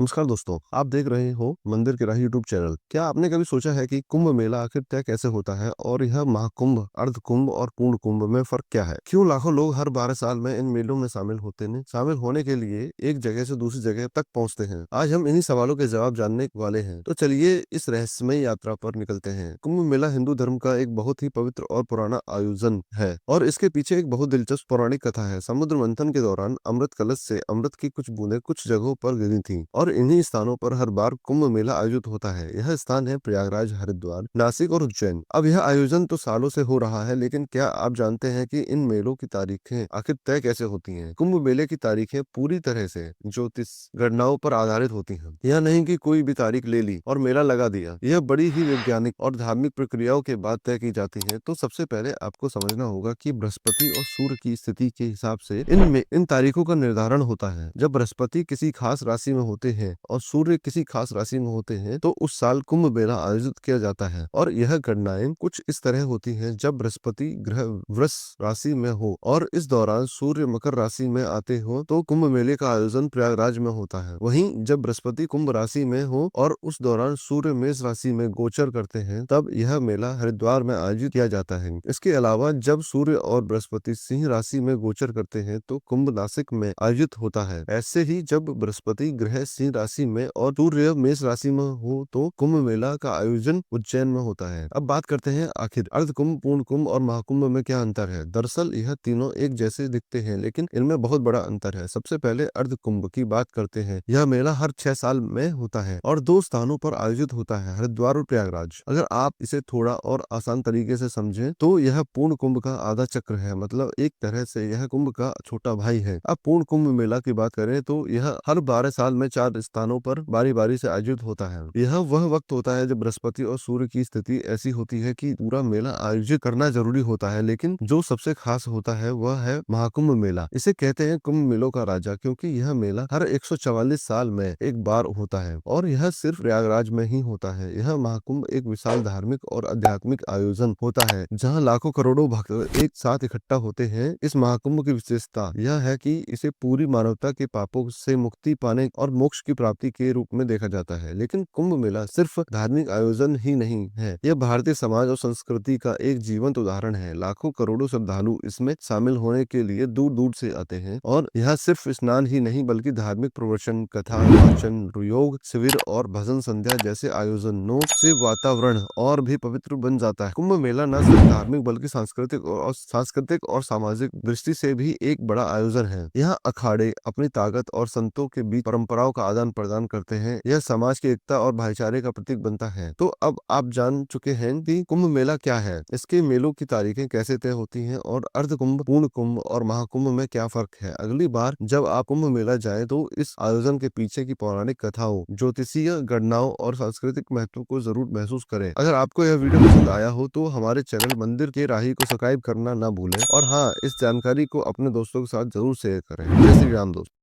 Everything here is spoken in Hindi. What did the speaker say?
नमस्कार दोस्तों, आप देख रहे हो मंदिर की राह यूट्यूब चैनल। क्या आपने कभी सोचा है कि कुंभ मेला आखिर तय कैसे होता है और यह महाकुंभ, अर्ध कुंभ और पूर्ण कुंभ में फर्क क्या है? क्यों लाखों लोग हर 12 साल में इन मेलों में शामिल होने के लिए एक जगह से दूसरी जगह तक पहुंचते हैं? आज हम इन्हीं सवालों के जवाब जानने वाले हैं। तो चलिए इस रहस्यमय यात्रा पर निकलते हैं। कुंभ मेला हिंदू धर्म का एक बहुत ही पवित्र और पुराना आयोजन है और इसके पीछे एक बहुत दिलचस्प पौराणिक कथा है। समुद्र मंथन के दौरान अमृत कलश से अमृत की कुछ बूंदें कुछ जगहों पर गिरी थीं और इन्हीं स्थानों पर हर बार कुंभ मेला आयोजित होता है। यह स्थान है प्रयागराज, हरिद्वार, नासिक और उज्जैन। अब यह आयोजन तो सालों से हो रहा है, लेकिन क्या आप जानते हैं कि इन मेलों की तारीखें आखिर तय कैसे होती हैं? कुंभ मेले की तारीखें पूरी तरह से ज्योतिष गणनाओं पर आधारित होती हैं। यह नहीं कि कोई भी तारीख ले ली और मेला लगा दिया। यह बड़ी ही वैज्ञानिक और धार्मिक प्रक्रियाओं के बाद तय की जाती है। तो सबसे पहले आपको समझना होगा कि बृहस्पति और सूर्य की स्थिति के हिसाब से इन तारीखों का निर्धारण होता है। जब बृहस्पति किसी खास राशि में होते हैं और सूर्य किसी खास राशि में होते हैं तो उस साल कुंभ मेला आयोजित किया जाता है। और यह गणनाएं कुछ इस तरह होती हैं। जब बृहस्पति ग्रह वृष राशि में हो और इस दौरान सूर्य मकर राशि में आते हो तो कुंभ मेले का आयोजन प्रयागराज में होता है। वहीं जब बृहस्पति कुंभ राशि में हो और उस दौरान सूर्य मेष राशि में गोचर करते हैं तब यह मेला हरिद्वार में आयोजित किया जाता है। इसके अलावा जब सूर्य और बृहस्पति सिंह राशि में गोचर करते हैं तो कुंभ नासिक में आयोजित होता है। ऐसे ही जब बृहस्पति ग्रह सिंह राशि में और सूर्य मेष राशि में हो तो कुंभ मेला का आयोजन उज्जैन में होता है। अब बात करते हैं आखिर अर्ध कुंभ, पूर्ण कुंभ और महाकुंभ में क्या अंतर है। दरअसल यह तीनों एक जैसे दिखते हैं, लेकिन इनमें बहुत बड़ा अंतर है। सबसे पहले अर्ध कुंभ की बात करते हैं। यह मेला हर 6 साल में होता है और 2 स्थानों पर आयोजित होता है, हरिद्वार और प्रयागराज। अगर आप इसे थोड़ा और आसान तरीके से समझें तो यह पूर्ण कुंभ का आधा चक्र है, मतलब एक तरह से यह कुंभ का छोटा भाई है। अब पूर्ण कुंभ मेला की बात करें तो यह हर 12 साल में 4 स्थानों पर बारी बारी से आयोजित होता है। यह वह वक्त होता है जब बृहस्पति और सूर्य की स्थिति ऐसी होती है कि पूरा मेला आयोजित करना जरूरी होता है। लेकिन जो सबसे खास होता है वह है महाकुंभ मेला। इसे कहते हैं कुंभ मेलों का राजा, क्योंकि यह मेला हर 144 साल में एक बार होता है और यह सिर्फ प्रयागराज में ही होता है। यह महाकुंभ एक विशाल धार्मिक और आध्यात्मिक आयोजन होता है जहाँ लाखों करोड़ों भक्त एक साथ इकट्ठा होते हैं। इस महाकुंभ की विशेषता यह है कि इसे पूरी मानवता के पापों से मुक्ति पाने और मोक्ष की प्राप्ति के रूप में देखा जाता है। लेकिन कुंभ मेला सिर्फ धार्मिक आयोजन ही नहीं है, यह भारतीय समाज और संस्कृति का एक जीवंत उदाहरण है। लाखों करोड़ों श्रद्धालु इसमें शामिल होने के लिए दूर दूर से आते हैं और यहाँ सिर्फ स्नान ही नहीं बल्कि धार्मिक प्रवचन, कथा वाचन, योग शिविर और भजन संध्या जैसे आयोजनों से वातावरण और भी पवित्र बन जाता है। कुंभ मेला न सिर्फ धार्मिक बल्कि सांस्कृतिक और सामाजिक दृष्टि से भी एक बड़ा आयोजन है। यहाँ अखाड़े अपनी ताकत और संतों के बीच परंपराओं का आदान प्रदान करते हैं। यह समाज की एकता और भाईचारे का प्रतीक बनता है। तो अब आप जान चुके हैं कि कुंभ मेला क्या है, इसके मेलों की तारीखें कैसे तय होती हैं और अर्ध कुंभ, पूर्ण कुंभ और महाकुंभ में क्या फर्क है। अगली बार जब आप कुंभ मेला जाएं तो इस आयोजन के पीछे की पौराणिक कथाओं, ज्योतिषीय गणनाओं और सांस्कृतिक महत्व को जरूर महसूस करें। अगर आपको यह वीडियो पसंद आया हो तो हमारे चैनल मंदिर के राही को सब्सक्राइब करना ना भूलें और हाँ, इस जानकारी को अपने दोस्तों के साथ जरूर शेयर करें। जय श्री राम दोस्तों।